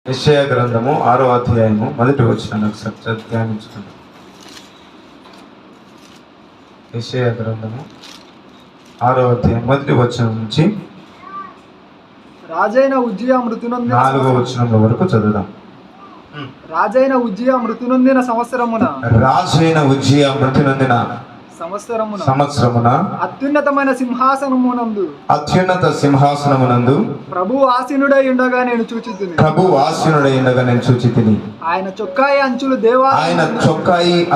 యెషయా గ్రంథము 6వ అధ్యాయము 1వ వచనాన్ని ఒకసారి ధ్యానించుకుందాం. యెషయా గ్రంథము 6వ అధ్యాయం 1వ వచనం నుంచి రాజైన ఉజ్జియా మృతి నొందిన 4వ వచనం వరకు చదువుదాం. రాజైన ఉజ్జియా మృతి నొందిన సంవత్సరమున రాజైన ఉజ్జియా మృతి నొందిన సంవత్సరమున అత్యున్నతమైన సింహాసనమునందు అత్యున్నత సింహాసనమునందు ప్రభు ఆసీనుడై ఉండగా నేను చూచితిని. ఆయన చొక్కాయి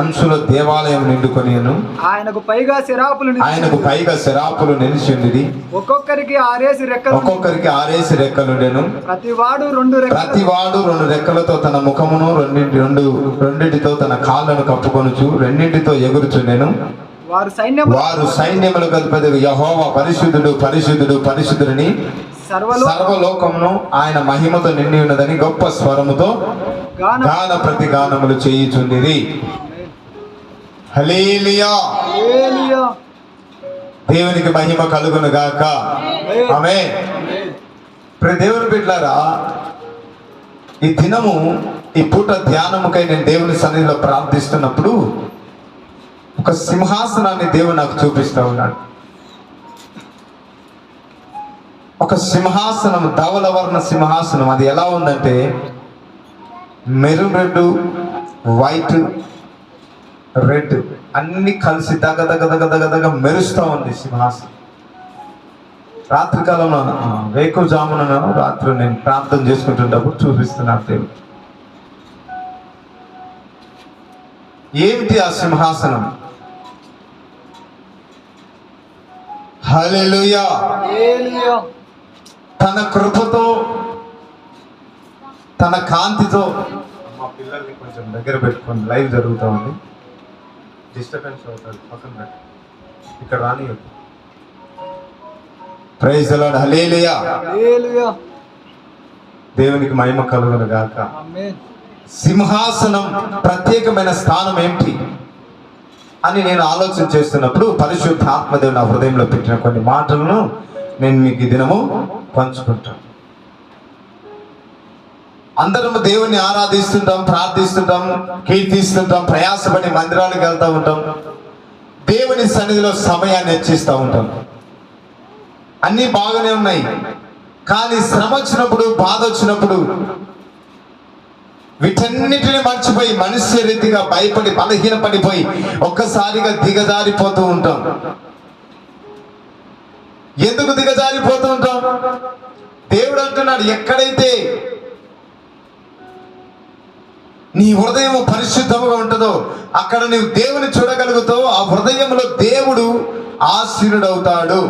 అంచులు దేవాలయం నిండుకొనిను. ఆయనకు పైగా శరాపులు నిలిచింది. ఒక్కొక్కరికి 6 రెక్కలుండెను. ప్రతివాడు 2 రెక్కలతో తన ముఖమును రెండింటితో తన కాళ్ళను కప్పుకొనుచు రెండింటితో ఎగురుచుండెను. వారు సైన్యములు కలిపి యెహోవా పరిశుద్ధుడు పరిశుద్ధుడు పరిశుద్ధుడిని సర్వలోకమును ఆయన మహిమతో నిండి ఉన్నదని గొప్ప స్వరముతో గాన ప్రతిగానములు చేయుచుండిరి. హల్లెలూయా. దేవునికి మహిమ కలుగును గాక. ఆమేన్. ప్రియ దేవుని బిడ్డలారా, ఈ దినము ఈ పూట ధ్యానముకై నేను దేవుని సన్నిధిలో ప్రార్థిస్తున్నప్పుడు ఒక సింహాసనాన్ని దేవుడు నాకు చూపిస్తూ ఉన్నాడు. ఒక సింహాసనం, ధవలవర్ణ సింహాసనం. అది ఎలా ఉందంటే మెరూన్ రెడ్, వైట్, రెడ్ అన్ని కలిసి దగ్గ మెరుస్తూ ఉంది సింహాసనం. రాత్రికాలంలో వేకువజామున రాత్రి నేను ప్రార్థన చేసుకుంటున్నప్పుడు చూపిస్తున్నాను దేవుడు. ఏమిటి ఆ సింహాసనం? హల్లెలూయా. తన కృపతో, తన కాంతితో, మా పిల్లల్ని కొంచెం దగ్గర పెట్టుకోండి, లైవ్ జరుగుతూ ఉంది, డిస్టర్బెన్స్ అవుతుంది, పక్కన పెట్టి ఇక్కడ రాని. Praise the Lord. హల్లెలూయా. దేవునికి మహిమ కలుగును గాక. సింహాసనం ప్రత్యేకమైన స్థానం ఏమిటి అని నేను ఆలోచన చేస్తున్నప్పుడు పరిశుద్ధ ఆత్మదేవుడు నా హృదయంలో పెట్టిన కొన్ని మాటలను నేను మీకు ఈ దినము పంచుకుంటాను. అందరము దేవుణ్ణి ఆరాధిస్తుంటాం, ప్రార్థిస్తుంటాం, కీర్తిస్తుంటాం, ప్రయాసపడి మందిరాలకు వెళ్తూ ఉంటాం, దేవుని సన్నిధిలో సమయాన్ని హెచ్చిస్తూ ఉంటాం. అన్నీ బాగానే ఉన్నాయి. కానీ శ్రమ వచ్చినప్పుడు, బాధ వచ్చినప్పుడు వీటన్నిటిని మర్చిపోయి మనుష్య రీతిగా భయపడి బలహీన పడిపోయి ఒక్కసారిగా దిగజారిపోతూ ఉంటాం. ఎందుకు దిగజారిపోతూ ఉంటాం? దేవుడు అంటున్నాడు, ఎక్కడైతే నీ హృదయం పరిశుద్ధంగా ఉంటుందో అక్కడ నీవు దేవుని చూడగలుగుతావు. ఆ హృదయంలో దేవుడు ఆశీనుడవుతాడు.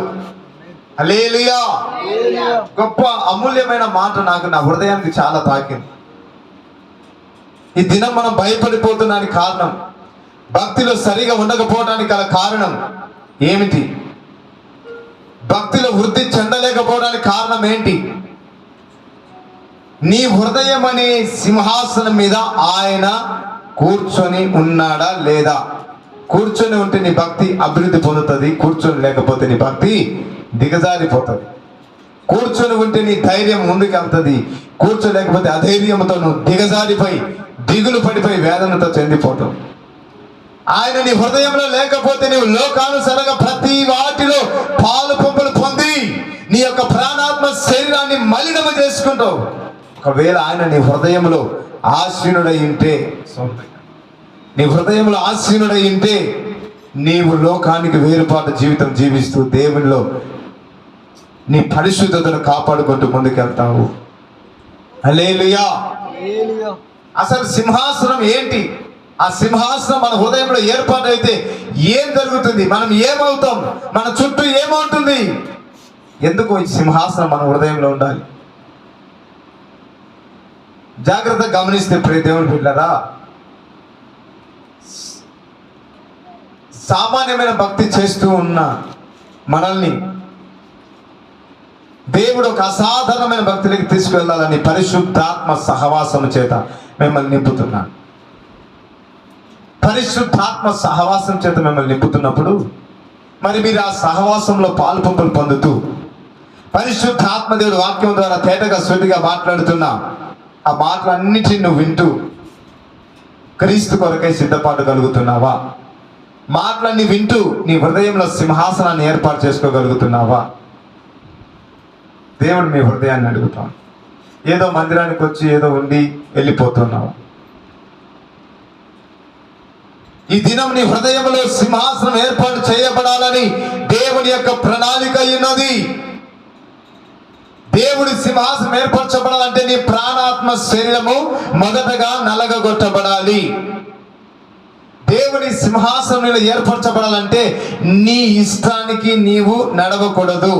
హల్లెలూయా. గొప్ప అమూల్యమైన మాట నాకు నా హృదయానికి చాలా తాకింది. ఈ దినం మనం భయపడిపోతున్నానికి కారణం, భక్తిలో సరిగా ఉండకపోవడానికి గల కారణం ఏమిటి? భక్తిలో వృద్ధి చెందలేకపోవడానికి కారణం ఏంటి? నీ హృదయం అనే సింహాసనం మీద ఆయన కూర్చొని ఉన్నాడా లేదా? కూర్చొని ఉంటే నీ భక్తి అభివృద్ధి పొందుతుంది, కూర్చొని లేకపోతే నీ భక్తి దిగజారిపోతుంది. కూర్చొని ఉంటే నీ ధైర్యం ముందుకు వెళ్తుంది, కూర్చోలేకపోతే అధైర్యంతో నువ్వు దిగజారిపోయి దిగులు పడిపోయి వేదనతో చెందిపోతావు. ఆయన నీ హృదయంలో లేకపోతే నీవు లోకానుసారంగా ప్రతి వాటిలో పాలు పంపులు పొంది నీ యొక్క ప్రాణాత్మ శరీరాన్ని మలినము చేసుకుంటావు. ఒకవేళ ఆయన నీ హృదయంలో ఆసీనుడై ఉంటే, నీ హృదయంలో ఆసీనుడై ఉంటే నీవు లోకానికి వేరుపాటు జీవితం జీవిస్తూ దేవునిలో నీ పరిశుద్ధతను కాపాడుకుంటూ ముందుకెళ్తావు. హల్లెలూయా. అసలు సింహాసనం ఏంటి? ఆ సింహాసనం మన హృదయంలో ఏర్పాటైతే ఏం జరుగుతుంది? మనం ఏమవుతాం? మన చుట్టూ ఏమవుతుంది? ఎందుకు ఈ సింహాసనం మన హృదయంలో ఉండాలి? జాగ్రత్తగా గమనిస్తే ప్రియ దేవుని బిడ్డలారా, సామాన్యమైన భక్తి చేస్తూ ఉన్న మనల్ని దేవుడు ఒక అసాధారణమైన భక్తులకి తీసుకువెళ్ళాలని పరిశుద్ధాత్మ సహవాసము చేత మిమ్మల్ని నింపుతున్నాడు. పరిశుద్ధాత్మ సహవాసం చేత మిమ్మల్ని నింపుతున్నప్పుడు మరి మీరు ఆ సహవాసంలో పాలు పంపులు పొందుతూ పరిశుద్ధాత్మ దేవుడు వాక్యం ద్వారా తేటగా సూటిగా మాట్లాడుతున్నా ఆ మాటలన్నిటిని నువ్వు వింటూ క్రీస్తు కొరకై సిద్ధపాటు కలుగుతున్నావా? మాటలన్నీ వింటూ నీ హృదయంలో సింహాసనాన్ని ఏర్పాటు చేసుకోగలుగుతున్నావా? దేవుడు మీ హృదయాన్ని అడుగుతాం. ఏదో మందిరానికి వచ్చి ఏదో ఉండి వెళ్ళిపోతున్నావు. ఈ దినం నీ హృదయంలో సింహాసనం ఏర్పాటు చేయబడాలని దేవుని యొక్క ప్రణాళిక ఉన్నది. దేవుడి సింహాసనం ఏర్పరచబడాలంటే నీ ప్రాణాత్మ శరీరము మొదటగా నలగగొట్టబడాలి. దేవుని సింహాసనంలో ఏర్పరచబడాలంటే నీ ఇష్టానికి నీవు నడవకూడదు.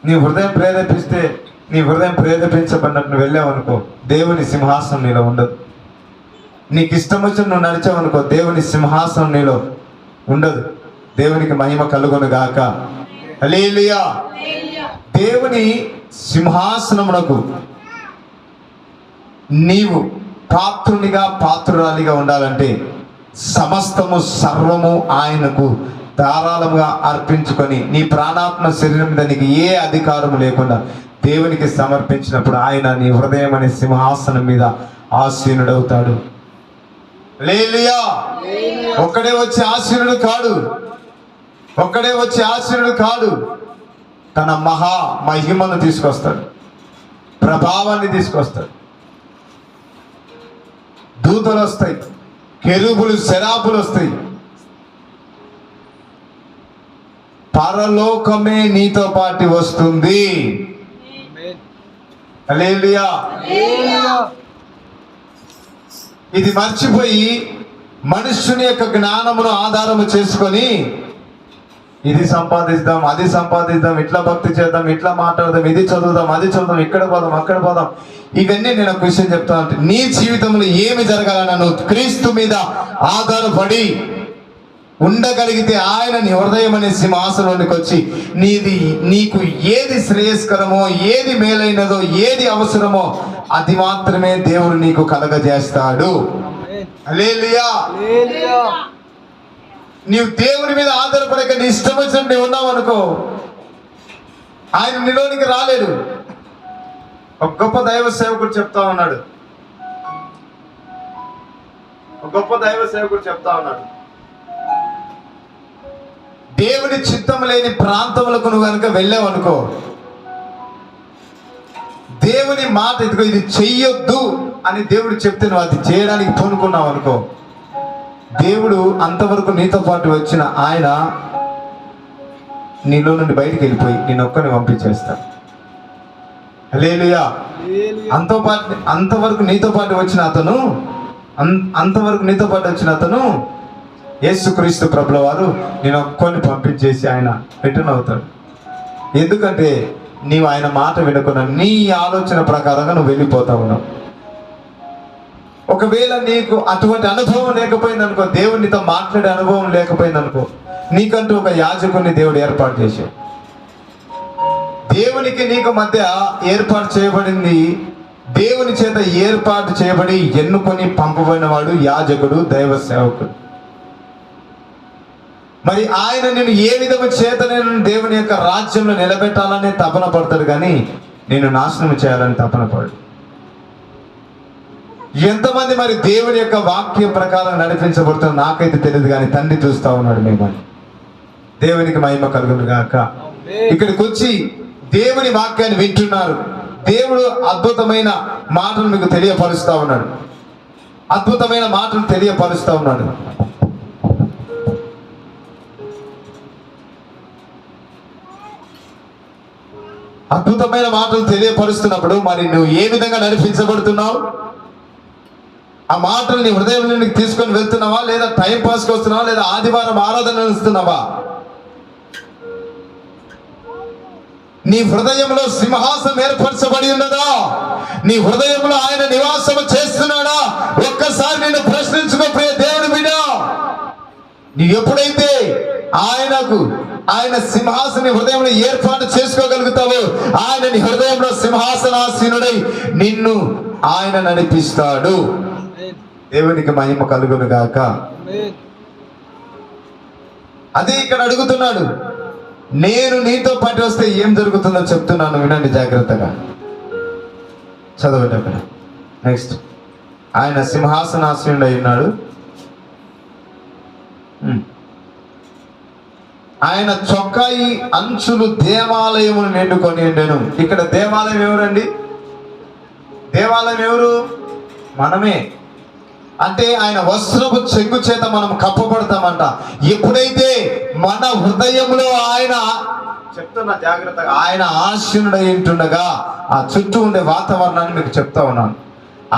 నీ హృదయం ప్రేరేపిస్తే, నీ హృదయం ప్రేరేపించబడినట్టు వెళ్ళావనుకో, దేవుని సింహాసనం నీలో ఉండదు. నీకు ఇష్టం వచ్చిన నువ్వు నడిచావనుకో, దేవుని సింహాసనం నీలో ఉండదు. దేవునికి మహిమ కలుగును గాక. హల్లెలూయా. దేవుని సింహాసనమునకు నీవు పాత్రునిగా పాత్రురాలిగా ఉండాలంటే సమస్తము సర్వము ఆయనకు ధారాళముగా అర్పించుకొని నీ ప్రాణాత్మ శరీరం మీద నీకు ఏ అధికారం లేకుండా దేవునికి సమర్పించినప్పుడు ఆయన నీ హృదయం అనే సింహాసనం మీద ఆసీనుడవుతాడు. హల్లెలూయా. ఒక్కడే వచ్చి ఆసీనుడు కాడు, ఒక్కడే వచ్చి ఆసీనుడు కాడు. తన మహా మహిమను తీసుకొస్తాడు, ప్రభావాన్ని తీసుకొస్తాడు. దూతలు వస్తాయి, కెరూబులు సెరాపులు వస్తాయి. పరలోకమే నీతో పాటు వస్తుంది. హల్లెలూయా. ఇది మర్చిపోయి మనుష్యుని యొక్క జ్ఞానమును ఆధారము చేసుకొని ఇది సంపాదిద్దాం, అది సంపాదిద్దాం, ఇట్లా భక్తి చేద్దాం, ఇట్లా మాట్లాడదాం, ఇది చదువుదాం, అది చదువుదాం, ఇక్కడ పోదాం, అక్కడ పోదాం. ఇవన్నీ నేను ఒక విషయం చెప్తా అంటే, నీ జీవితంలో ఏమి జరగాలన్నా నువ్వు క్రీస్తు మీద ఆధారపడి ఉండగలిగితే ఆయన నీ హృదయం అనే సింహాసనంలోకి వచ్చి నీకు ఏది శ్రేయస్కరమో, ఏది మేలైనదో, ఏది అవసరమో అది మాత్రమే దేవుడు నీకు కలగజేస్తాడు. హల్లెలూయా. నీవు దేవుని మీద ఆధారపడక నీ ఇష్టం వచ్చినట్టు నీవు ఉన్నావు అనుకో, ఆయన నీలోనికి రాలేడు. ఒక గొప్ప దైవ సేవకుడు చెప్తా ఉన్నాడు, ఒక గొప్ప దైవ సేవకుడు చెప్తా ఉన్నాడు, దేవుని చిత్తం లేని ప్రాంతములకు నువ్వు కనుక వెళ్ళావు అనుకో, దేవుని మాట ఇదిగో ఇది చెయ్యొద్దు అని దేవుడు చెప్తే నువ్వు అది చేయడానికి పూనుకున్నావు అనుకో, దేవుడు అంతవరకు నీతో పాటు వచ్చిన ఆయన నీలో నుండి బయటికి వెళ్ళిపోయి నేను ఒక్కని పంపించేస్తాడు. హల్లెలూయా. అంతవరకు నీతో పాటు వచ్చిన అతను యేసుక్రీస్తు ప్రభుల వారు నేను ఒక్కని పంపించేసి ఆయన రిటర్న్ అవుతాడు. ఎందుకంటే నీవు ఆయన మాట వినకుండా నీ ఆలోచన ప్రకారంగా నువ్వు వెళ్ళిపోతా ఉన్నావు. ఒకవేళ నీకు అటువంటి అనుభవం లేకపోయిందనుకో, దేవునితో మాట్లాడే అనుభవం లేకపోయిందనుకో, నీకంటూ ఒక యాజకుని దేవుడు ఏర్పాటు చేశాడు. దేవునికి నీకు మధ్య ఏర్పాటు చేయబడింది, దేవుని చేత ఏర్పాటు చేయబడి ఎన్నుకొని పంపబడిన వాడు యాజకుడు, దైవ సేవకుడు. మరి ఆయన నేను ఏ విధము చేత నేను దేవుని యొక్క రాజ్యంలో నిలబెట్టాలనే తపన పడతాడు, కానీ నేను నాశనం చేయాలని తపన పడు. ఎంతమంది మరి దేవుని యొక్క వాక్యం ప్రకారం నడిపించబడుతున్నారు నాకైతే తెలియదు, కానీ తండ్రి చూస్తా ఉన్నాడు మిమ్మల్ని. దేవునికి మహిమ కలుగును గాక. ఇక్కడికి వచ్చి దేవుని వాక్యాన్ని వింటున్నారు. దేవుడు అద్భుతమైన మాటలు మీకు తెలియపరుస్తా ఉన్నాడు, అద్భుతమైన మాటలు తెలియపరుస్తా ఉన్నాడు. అద్భుతమైన మాటలు తెలియపరుస్తున్నప్పుడు మరి నువ్వు ఏ విధంగా నడిపించబడుతున్నావు? ఆ మాటలు నీ హృదయంలోకి తీసుకొని వెళ్తున్నావా, లేదా టైం పాస్కి వస్తున్నావా, లేదా ఆదివారం ఆరాధన ఇస్తున్నావా? నీ హృదయంలో సింహాసనం ఏర్పరచబడి ఉన్నదా? నీ హృదయంలో ఆయన నివాసం చేస్తున్నాడా? ఒక్కసారి నేను ప్రశ్నించుకో ప్రియ దేవుని బిడ్డ. నీ ఎప్పుడైతే ఆయన సింహాసన హృదయంలో ఏర్పాటు చేసుకోగలుగుతావో, ఆయన నీ హృదయంలో సింహాసనాసీనుడై నిన్ను ఆయన నడిపిస్తాడు. దేవునికి మహిమ కలుగును గాక. అదే ఇక్కడ అడుగుతున్నాడు, నేను నీతో పాటు వస్తే ఏం జరుగుతుందో చెప్తున్నాను, వినండి జాగ్రత్తగా. చదవండి అక్కడ. నెక్స్ట్, ఆయన సింహాసనాసీనుడై ఉన్నాడు. ఆయన చొక్కాయి అంచులు దేవాలయమును నిండుకొని ఉండెను. ఇక్కడ దేవాలయం ఎవరండి? దేవాలయం ఎవరు? మనమే. అంటే ఆయన వస్త్రపు చెంగు చేత మనం కప్పబడతామంట. ఎప్పుడైతే మన హృదయంలో ఆయన, చెప్తున్నా జాగ్రత్తగా, ఆయన ఆశీనుడై ఉంటుండగా ఆ చుట్టూ ఉండే వాతావరణాన్ని మీకు చెప్తా ఉన్నాను.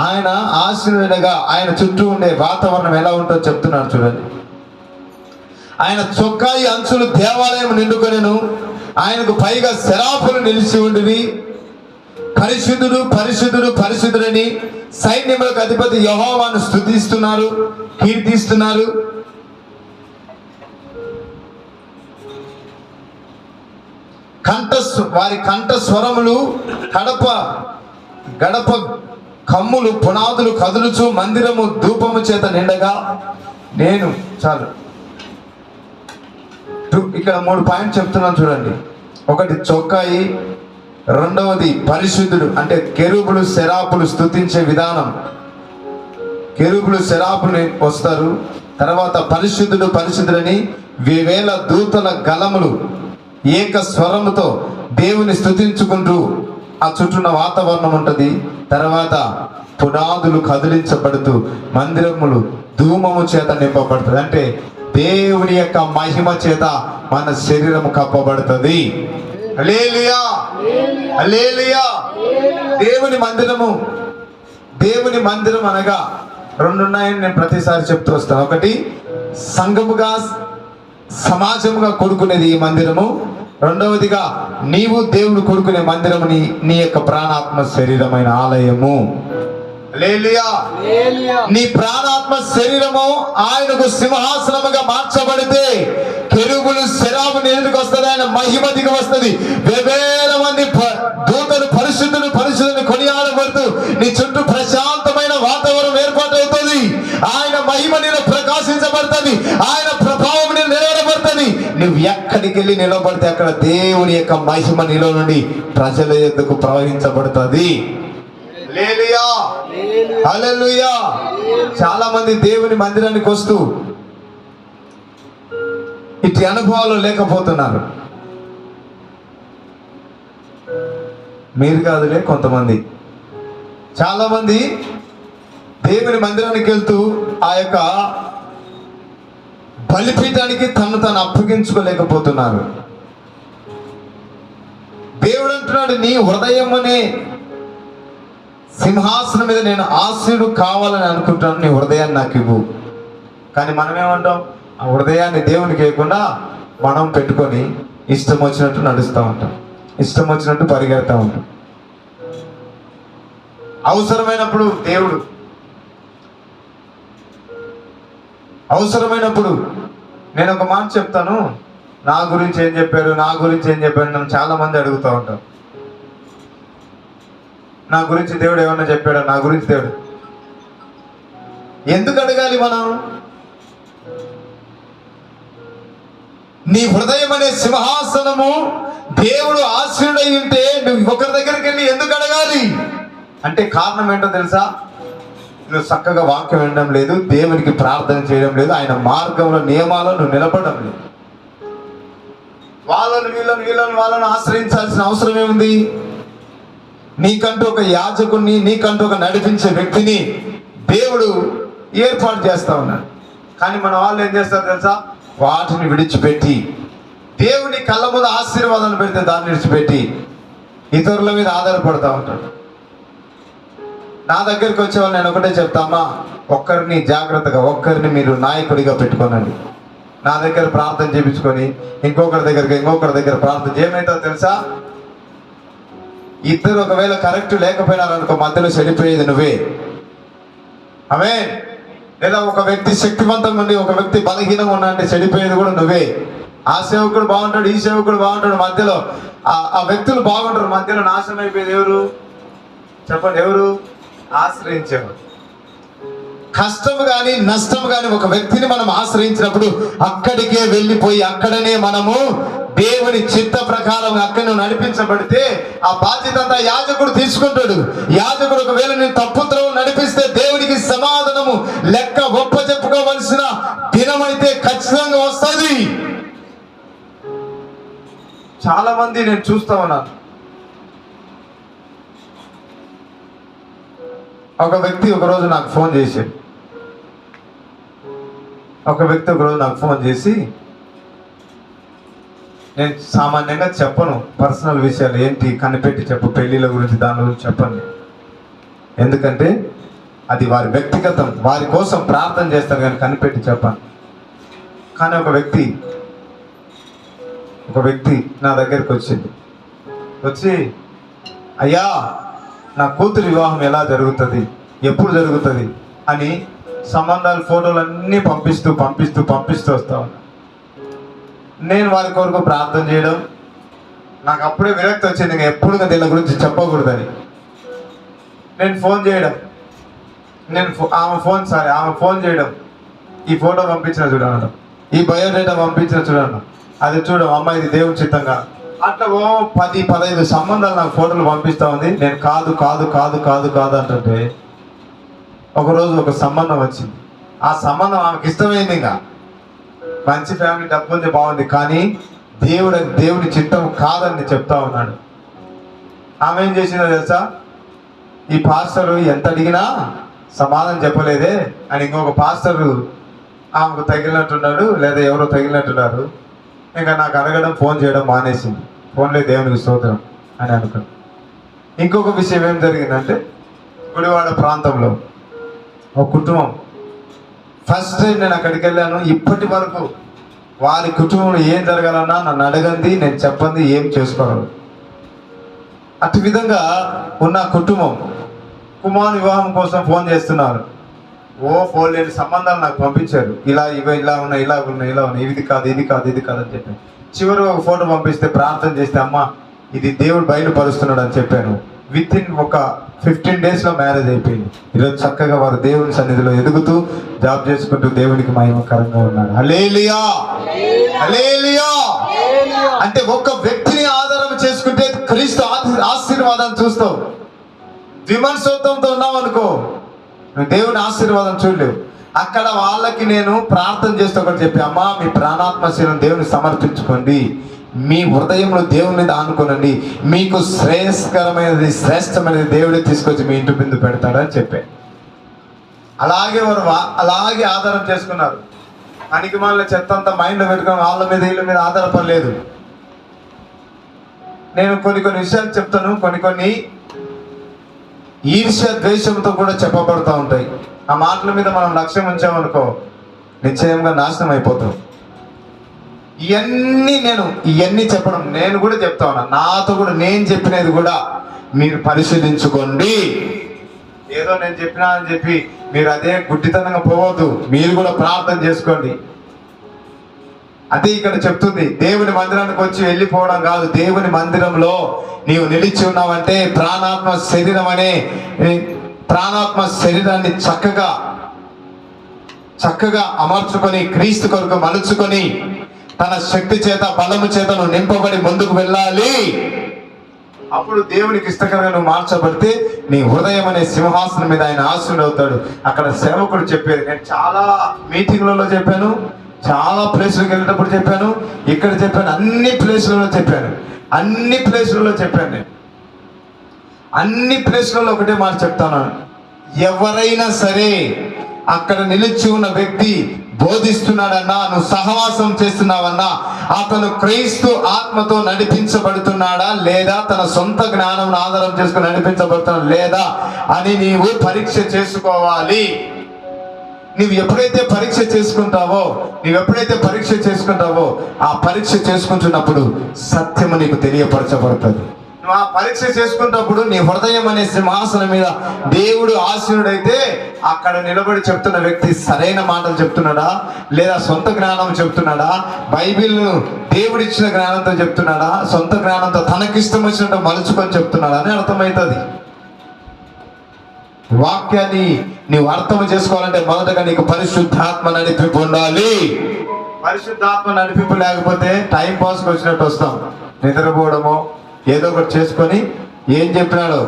ఆయన ఆశీనుడగా ఆయన చుట్టూ ఉండే వాతావరణం ఎలా ఉంటుందో చెప్తున్నాను చూడండి. ఆయన చొక్కాయి అంచులు దేవాలయం నిండుకొనెను. ఆయనకు పైగా శరాపులు నిలిచి ఉండివి. పరిశుద్ధుడు పరిశుద్ధుడు పరిశుద్ధుడని సైన్యములకు అధిపతి యెహోవాను స్తుతిస్తున్నారు, కీర్తిస్తున్నారు. వారి కంఠ స్వరములు గడప కమ్ములు పునాదులు కదులుచు మందిరము ధూపము చేత నిండగా నేను చాలు. ఇక్కడ 3 పాయింట్ చెప్తున్నాను చూడండి. ఒకటి చొక్కాయి, రెండవది పరిశుద్ధుడు అంటే కెరూబులు శరాపులు స్తుతించే విధానం. కెరూబులు శరాపులు వస్తారు. తర్వాత పరిశుద్ధుడు పరిశుద్ధుడని వేవేల దూతల గలములు ఏక స్వరముతో దేవుని స్తుతించుకుంటూ ఆ చుట్టూన్న వాతావరణం ఉంటుంది. తర్వాత పునాదులు కదిలించబడుతూ మందిరములు ధూమము చేత నింపబడుతుంది. అంటే దేవుని యొక్క మహిమ చేత మన శరీరం కప్పబడుతుంది. హల్లెలూయా, హల్లెలూయా. దేవుని మందిరము, దేవుని మందిరం అనగా 2 ఉన్నాయని నేను ప్రతిసారి చెప్తూ వస్తాను. ఒకటి సంఘముగా సమాజముగా కొడుకునేది ఈ మందిరము. రెండవదిగా నీవు దేవుడు కొడుకునే మందిరము నీ యొక్క ప్రాణాత్మ శరీరమైన ఆలయము. హల్లెలూయా. నీ ప్రాణాత్మ శరీరము ఆయనకు సింహాసనముగా మార్చబడితే కెరూబులు శరాబులు ఎందుకు వస్తుంది? ఆయన మహిమ దిగి వస్తుంది. వేవేల మంది దూతలు పరిశుద్ధులు పరిశుద్ధుని కొనియాడబడుతూ నీ చుట్టూ ప్రశాంతమైన వాతావరణం ఏర్పాటవుతుంది. ఆయన మహిమ నీలో ప్రకాశించబడుతుంది. ఆయన ప్రభావం నీలో నిలబడుతుంది. నువ్వు ఎక్కడికి వెళ్ళి నిలబడితే అక్కడ దేవుని యొక్క మహిమ నీలో నుండి ప్రజల యొద్దకు ప్రవహించబడుతుంది. హల్లెలూయా, హల్లెలూయా. చాలా మంది దేవుని మందిరానికి వస్తూ ఇటు అనుభవాలు లేకపోతున్నారు. మీరు కాదులే, కొంతమంది, చాలా మంది దేవుని మందిరానికి వెళ్తూ ఆ యొక్క బలిపీఠానికి తను అప్పగించుకోలేకపోతున్నారు. దేవుడు అంటున్నాడు, నీ హృదయం అనే సింహాసనం మీద నేను ఆశీనుడు కావాలని అనుకుంటాను, నీ హృదయాన్ని నాకు ఇవ్వు. కానీ మనం ఏమంటాం? ఆ హృదయాన్ని దేవునికి ఇవ్వకుండా మనం పెట్టుకొని ఇష్టం వచ్చినట్టు నడుస్తూ ఉంటాం, ఇష్టం వచ్చినట్టు పరిగెడతా ఉంటాం. అవసరమైనప్పుడు దేవుడు, అవసరమైనప్పుడు నేను ఒక మాట చెప్తాను, నా గురించి ఏం చెప్పారు, నా గురించి ఏం చెప్పారు నన్ను చాలా మంది అడుగుతూ ఉంటాం. నా గురించి దేవుడు ఏమన్నా చెప్పాడా? నా గురించి దేవుడు ఎందుకు అడగాలి మనం? నీ హృదయం అనే సింహాసనము దేవుడు ఆశీనుడై ఉంటే నువ్వు ఒకరి దగ్గరికి వెళ్ళి ఎందుకు అడగాలి అంటే కారణం ఏంటో తెలుసా? నువ్వు చక్కగా వాక్యం వినడం లేదు, దేవునికి ప్రార్థన చేయడం లేదు, ఆయన మార్గంలో నియమాలను నువ్వు నిలబడడం లేదు. వాళ్ళను ఆశ్రయించాల్సిన అవసరం ఏముంది? నీకంటూ ఒక యాజకుడిని, నీకంటూ ఒక నడిపించే వ్యక్తిని దేవుడు ఏర్పాటు చేస్తా ఉన్నాడు. కానీ మన వాళ్ళు ఏం చేస్తారు తెలుసా? వాటిని విడిచిపెట్టి, దేవుని కళ్ళ ముందు ఆశీర్వాదాలు పెడితే దాన్ని విడిచిపెట్టి ఇతరుల మీద ఆధారపడుతూ ఉంటాడు. నా దగ్గరికి వచ్చే వాళ్ళు నేను ఒకటే చెప్తామా, ఒక్కరిని జాగ్రత్తగా, ఒక్కరిని మీరు నాయకుడిగా పెట్టుకోనండి. నా దగ్గర ప్రార్థన చేయించుకొని ఇంకొకరి దగ్గర ప్రార్థన ఏమైతుందో తెలుసా? ఇద్దరు ఒకవేళ కరెక్ట్ లేకపోయినారనుకో, మధ్యలో చెడిపోయేది నువ్వే. ఆమేన్. లేదా ఒక వ్యక్తి శక్తివంతంగా ఉండి ఒక వ్యక్తి బలహీనంగా ఉన్నాడంటే చెడిపోయేది కూడా నువ్వే. ఆ సేవకుడు బాగుంటాడు, ఈ సేవకుడు బాగుంటాడు, మధ్యలో ఆ వ్యక్తులు బాగుంటారు, మధ్యలో నాశనం అయిపోయేది ఎవరు చెప్పండి? ఎవరు? ఆశ్రయించేవారు. కష్టము కానీ నష్టము కానీ ఒక వ్యక్తిని మనం ఆశ్రయించినప్పుడు అక్కడికే వెళ్ళిపోయి అక్కడనే మనము దేవుని చిత్త ప్రకారం అక్కడ నువ్వు నడిపించబడితే ఆ బాధ్యత అంతా యాజకుడు తీసుకుంటాడు. యాజకుడు ఒకవేళ నేను తప్పుతో నడిపిస్తే దేవునికి సమాధానము లెక్క గొప్ప చెప్పుకోవలసిన దినమైతే ఖచ్చితంగా వస్తుంది. చాలా మంది నేను చూస్తా ఉన్నాను. ఒక వ్యక్తి ఒకరోజు నాకు ఫోన్ చేశాడు. నాకు ఫోన్ చేసి, నేను సామాన్యంగా చెప్పను పర్సనల్ విషయాలు ఏంటి కనిపెట్టి చెప్పు, పెళ్ళిళ్ళ గురించి దాని గురించి చెప్పండి. ఎందుకంటే అది వారి వ్యక్తిగతం, వారి కోసం ప్రార్థన చేస్తాను కానీ కనిపెట్టి చెప్పాను. కానీ ఒక వ్యక్తి నా దగ్గరికి వచ్చి అయ్యా నా కూతురు వివాహం ఎలా జరుగుతుంది, ఎప్పుడు జరుగుతుంది అని సంబంధాలు ఫోటోలు అన్నీ పంపిస్తూ వస్తా ఉన్నా. నేను వారి కొరకు ప్రార్థన చేయడం, నాకు అప్పుడే విరక్తి వచ్చింది, ఇంకా ఎప్పుడు దీని గురించి చెప్పకూడదని. నేను ఫోన్ చేయడం, ఆమె ఫోన్ చేయడం, ఈ ఫోటో పంపించిన చూడడం, ఈ బయోడేటా పంపించిన చూడడం, అది చూడడం, అమ్మ ఇది దేవుని చిత్తంగా అట్లా 10-15 సంబంధాలు నాకు ఫోటోలు పంపిస్తూ ఉంది. నేను కాదు అంటుంటే ఒకరోజు ఒక సంబంధం వచ్చింది. ఆ సంబంధం ఆమెకి ఇష్టమైంది, ఇంకా మంచి ఫ్యామిలీ, డబ్బు ఉంది, బాగుంది, కానీ దేవుడి చిత్తం కాదని చెప్తా ఉన్నాడు. ఆమె ఏం చేసిందో తెలుసా, ఈ పాస్టర్ ఎంత అడిగినా సమాధానం చెప్పలేదే అని ఇంకొక పాస్టర్ ఆమెకు తగిలినట్టున్నాడు, లేదా ఎవరో తగిలినట్టున్నారు. ఇంకా నాకు అడగడం, ఫోన్ చేయడం మానేసింది. ఫోన్లే దేవునికి స్తోత్రం అని అనుకున్నాను. ఇంకొక విషయం ఏం జరిగిందంటే, గుడివాడ ప్రాంతంలో ఒక కుటుంబం, ఫస్ట్ టైం నేను అక్కడికి వెళ్ళాను. ఇప్పటి వరకు వారి కుటుంబంలో ఏం జరగాలన్నా నన్ను అడగండి, నేను చెప్పండి, ఏం చేసుకోవాలి. అటు విధంగా ఉన్న కుటుంబం కుమారుని వివాహం కోసం ఫోన్ చేస్తున్నారు. ఫోన్ లేని సంబంధాలు నాకు పంపించారు. ఇలా ఉన్నాయి, ఇది కాదు అని చెప్పాను. చివరి ఒక ఫోటో పంపిస్తే ప్రార్థన చేస్తే, అమ్మ ఇది దేవుడు బయలుపరుస్తున్నాడు అని చెప్పాను. విత్ ఇన్ ఒక 15 daysలో మ్యారేజ్ అయిపోయింది. ఈరోజు చక్కగా వారు దేవుని సన్నిధిలో ఎదుగుతూ జాబ్ చేసుకుంటూ దేవునికి మహిమకరంగా ఉన్నాడు. హల్లెలూయా, హల్లెలూయా. అంటే ఒక్క వ్యక్తిని ఆధారం చేసుకుంటే క్రీస్తు ఆశీర్వాదాన్ని చూస్తావు. విమర్శోత్తంతో ఉన్నావు అనుకో, నువ్వు దేవుని ఆశీర్వాదం చూడలేవు. అక్కడ వాళ్ళకి నేను ప్రార్థన చేస్తూ ఒకటి చెప్పి, అమ్మ మీ ప్రాణాత్మశీలం దేవుని సమర్పించుకోండి, మీ హృదయంలో దేవుని మీద ఆనుకోనండి, మీకు శ్రేష్టమైనది దేవుడే తీసుకొచ్చి మీ ఇంటి బిందు పెడతాడని చెప్పే. అలాగే వారు అలాగే ఆధారం చేసుకున్నారు. అనికి మళ్ళీ చెత్త అంతా మైండ్లో పెట్టుకుని వాళ్ళ మీద వీళ్ళ మీద ఆధారపడలేదు. నేను కొన్ని విషయాలు చెప్తాను, కొన్ని ఈర్ష్య ద్వేషంతో కూడా చెప్పబడుతూ ఉంటాయి. ఆ మాటల మీద మనం లక్ష్యం ఉంచామనుకో నిశ్చయంగా నాశనం అయిపోతాం. ఇవన్నీ చెప్పడం నేను కూడా చెప్తా ఉన్నా. నాతో కూడా నేను చెప్పినది కూడా మీరు పరిశీలించుకోండి. ఏదో నేను చెప్పినా అని చెప్పి మీరు అదే గుడ్డితనంగా పోవద్దు. మీరు కూడా ప్రార్థన చేసుకోండి. అదే ఇక్కడ చెప్తుంది, దేవుని మందిరానికి వచ్చి వెళ్ళిపోవడం కాదు. దేవుని మందిరంలో నీవు నిలిచి ఉన్నావంటే ప్రాణాత్మ శరీరాన్ని చక్కగా అమర్చుకొని క్రీస్తు కొరకు మలుచుకొని తన శక్తి చేత బలము చేత నువ్వు నింపబడి ముందుకు వెళ్ళాలి. అప్పుడు దేవునికి ఇష్టకరంగా నువ్వు మార్చబడితే నీ హృదయం అనే సింహాసనం మీద ఆయన ఆశీనుడవుతాడు. అక్కడ సేవకుడు చెప్పేది నేను చాలా మీటింగ్లలో చెప్పాను, చాలా ప్లేసులకు వెళ్ళేటప్పుడు చెప్పాను, ఇక్కడ చెప్పాను, అన్ని ప్లేసులలో చెప్పాను నేను. అన్ని ప్లేసులలో ఒకటే మాట చెప్తాను, ఎవరైనా సరే అక్కడ నిలిచి ఉన్న వ్యక్తి బోధిస్తున్నాడన్నా, నువ్వు సహవాసం చేస్తున్నావన్నా, అతను క్రీస్తు ఆత్మతో నడిపించబడుతున్నాడా లేదా తన సొంత జ్ఞానం ఆధారం చేసుకుని నడిపించబడుతున్నాడా లేదా అని నీవు పరీక్ష చేసుకోవాలి. నువ్వు ఎప్పుడైతే పరీక్ష చేసుకుంటావో ఆ పరీక్ష చేసుకుంటున్నప్పుడు సత్యము నీకు తెలియపరచబడుతుంది. నువ్వు ఆ పరీక్ష చేసుకున్నప్పుడు నీ హృదయం అనే సింహాసనం మీద దేవుడు ఆసీనుడైతే అక్కడ నిలబడి చెప్తున్న వ్యక్తి సరైన మాటలు చెప్తున్నాడా లేదా సొంత జ్ఞానం చెప్తున్నాడా, బైబిల్ను దేవుడిచ్చిన జ్ఞానంతో చెప్తున్నాడా, సొంత జ్ఞానంతో తనకిష్టం వచ్చినట్టు మలుచుకొని చెప్తున్నాడా అని అర్థమవుతుంది. వాక్యాన్ని నీవు అర్థం చేసుకోవాలంటే మొదటగా నీకు పరిశుద్ధాత్మ నడిపి పొందాలి. పరిశుద్ధాత్మ నడిపింపు లేకపోతే టైం పాస్కి వచ్చినట్టు వస్తాం, నిద్రపోవడమో ఏదో ఒకటి చేసుకొని. ఏం చెప్పినాడు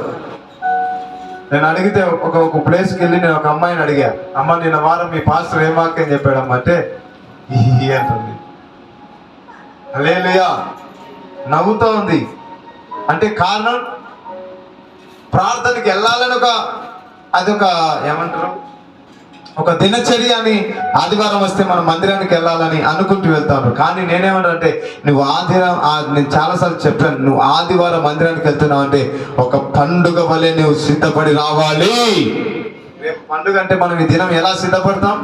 నేను అడిగితే ఒక ప్లేస్కి వెళ్ళి నేను ఒక అమ్మాయిని అడిగా, అమ్మ నిన్న వారం మీ పాస్టర్ ఏం వాక్యం చెప్పాడమ్మ అంటే ఈ అంటుంది. హల్లెలూయా, నవ్వుతూ ఉంది. అంటే కారణం ప్రార్థనకి వెళ్ళాలని అదొక ఏమంటారు ఒక దినచర్య అని. ఆదివారం వస్తే మనం మందిరానికి వెళ్ళాలని అనుకుంటూ వెళ్తాను. కానీ నేనేమంటే నువ్వు నేను చాలాసార్లు చెప్పాను, నువ్వు ఆదివారం మందిరానికి వెళ్తున్నావు అంటే ఒక పండుగ వలె నువ్వు సిద్ధపడి రావాలి. రేపు పండుగ అంటే మనం ఈ దినం ఎలా సిద్ధపడతాం?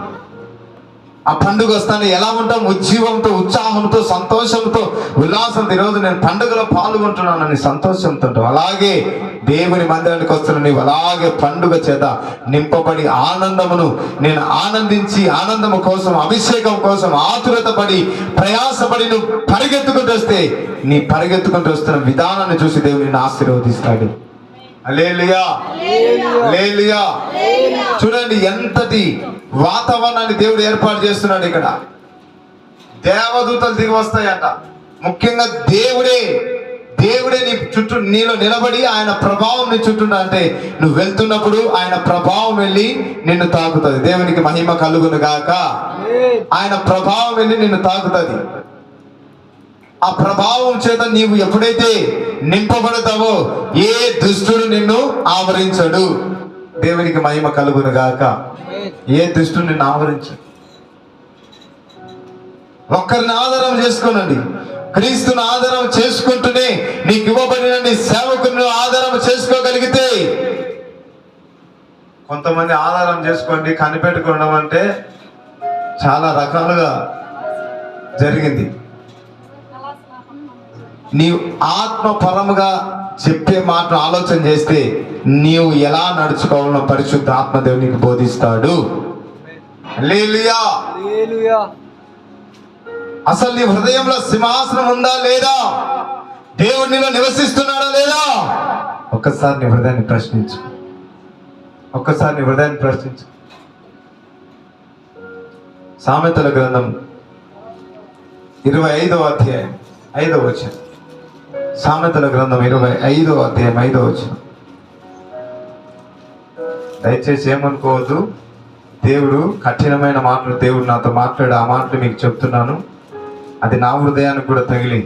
ఆ పండుగ వస్తానే ఎలా ఉంటాం? ఉజ్జీవంతో, ఉత్సాహంతో, సంతోషంతో, ఉల్లాసంతో. ఈరోజు నేను పండుగలో పాల్గొంటున్నానని సంతోషంతో ఉంటాం. అలాగే దేవుని మందిరానికి వస్తున్న నీవు అలాగే పండుగ చేత నింపబడి ఆనందమును నేను ఆనందించి ఆనందము కోసం, అభిషేకం కోసం ఆతురత పడి ప్రయాసపడి నువ్వు పరిగెత్తుకుంటూ వస్తే నీ పరిగెత్తుకుంటూ వస్తున్న విధానాన్ని చూసి దేవుని నిన్ను ఆశీర్వదిస్తాడు. హల్లెలూయా, హల్లెలూయా. చూడండి ఎంతటి వాతావరణాన్ని దేవుడు ఏర్పాటు చేస్తున్నాడు. ఇక్కడ దేవదూతలు దిగి వస్తాయట. ముఖ్యంగా దేవుడే నీ చుట్టూ నీలో నిలబడి ఆయన ప్రభావం నీ చుట్టూ అంటే నువ్వు వెళ్తున్నప్పుడు ఆయన ప్రభావం వెళ్ళి నిన్ను తాకుతుంది. దేవునికి మహిమ కలుగును గాక. ఆయన ప్రభావం వెళ్ళి నిన్ను తాకుతుంది. ఆ ప్రభావం చేత నీవు ఎప్పుడైతే నింపబడతావో ఏ దుష్టుడు నిన్ను ఆవరించడు. దేవునికి మహిమ కలుగును గాక. ఏ దుష్టుడు నిన్ను ఆవరించడు. ఒక్కరిని ఆధారం చేసుకోనండి. క్రీస్తుని ఆధారం చేసుకుంటూనే నీకు ఇవ్వబడిన నీ సేవకుని ఆధారం చేసుకోగలిగితే. కొంతమంది ఆధారం చేసుకోండి కనిపెట్టుకోవడం అంటే చాలా రకాలుగా జరిగింది. నీవు ఆత్మపరముగా చెప్పే మాట ఆలోచన చేస్తే నీవు ఎలా నడుచుకోవాలో పరిశుద్ధ ఆత్మదేవుడు నీకు బోధిస్తాడు. హల్లెలూయా, హల్లెలూయా. అసలు నీ హృదయంలో సింహాసనం ఉందా లేదా? దేవుడు నీలో నివసిస్తున్నాడా లేదా? ఒక్కసారి నీ హృదయాన్ని ప్రశ్నించు. ఒక్కసారి నీ హృదయాన్ని ప్రశ్నించు. సామెతల గ్రంథం 25వ అధ్యాయం 5వ వచనం. సామెతల గ్రంథం 25వ అధ్యాయం 5వ వచనం. దయచేసి ఏమనుకోవద్దు, దేవుడు కఠినమైన మాటలు దేవుడు నాతో మాట్లాడు. ఆ మాటలు మీకు చెప్తున్నాను. అది నా హృదయానికి కూడా తగిలి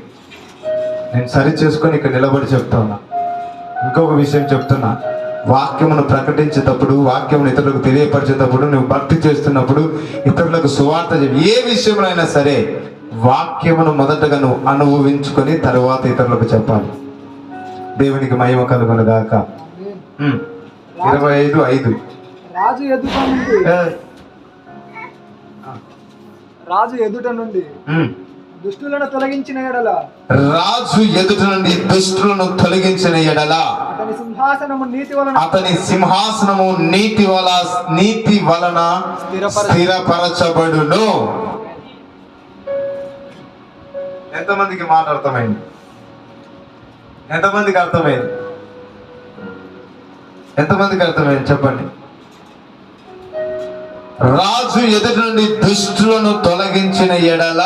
నేను సరి చేసుకొని ఇక్కడ నిలబడి చెప్తా ఉన్నా. ఇంకొక విషయం చెప్తున్నా, వాక్యమును ప్రకటించేటప్పుడు, వాక్యమును ఇతరులకు తెలియపరిచేటప్పుడు, నువ్వు భక్తి చేస్తున్నప్పుడు, ఇతరులకు సువార్త ఏ విషయంలో అయినా సరే వాక్యమును మొదటగా నువ్వు అనుభవించుకొని తర్వాత ఇతరులకు చెప్పాలి. దేవునికి మహిమ కలుగును గాక. 25:5. రాజు ఎదుట నుండి దుష్టులను తొలగించిన ఎడల, రాజు ఎదుట నుండి దుష్టులను తొలగించిన ఎడల అతని సింహాసనము నీతి వలన స్థిరపరచబడును. ఎంతమందికి మాట అర్థమైంది? ఎంతమందికి అర్థమైంది? ఎంతమందికి అర్థమైంది చెప్పండి. రాజు ఎదుటి నుండి దుష్టులను తొలగించిన ఎడల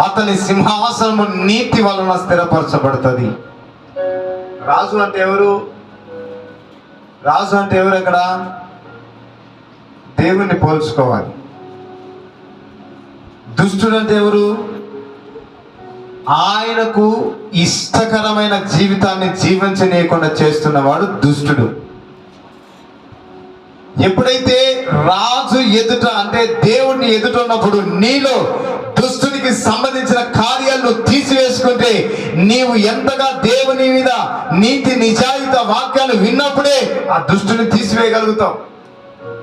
అతని సింహాసనము నీతి వలన స్థిరపరచబడుతుంది. రాజు అంటే ఎవరు? రాజు అంటే ఎవరు? ఎక్కడ దేవుణ్ణి పోల్చుకోవాలి. దుష్టుడు అంటే ఎవరు? ఆయనకు ఇష్టకరమైన జీవితాన్ని జీవించనీయకుండా చేస్తున్నవాడు దుష్టుడు. ఎప్పుడైతే రాజు ఎదుట అంటే దేవుడిని ఎదుట ఉన్నప్పుడు నీలో దుష్టునికి సంబంధించిన కార్యాలను తీసివేసుకుంటే నీవు ఎంతగా దేవుని మీద నీతి నిజాయితీ వాక్యాలు విన్నప్పుడే ఆ దుష్టుని తీసివేయగలుగుతావు.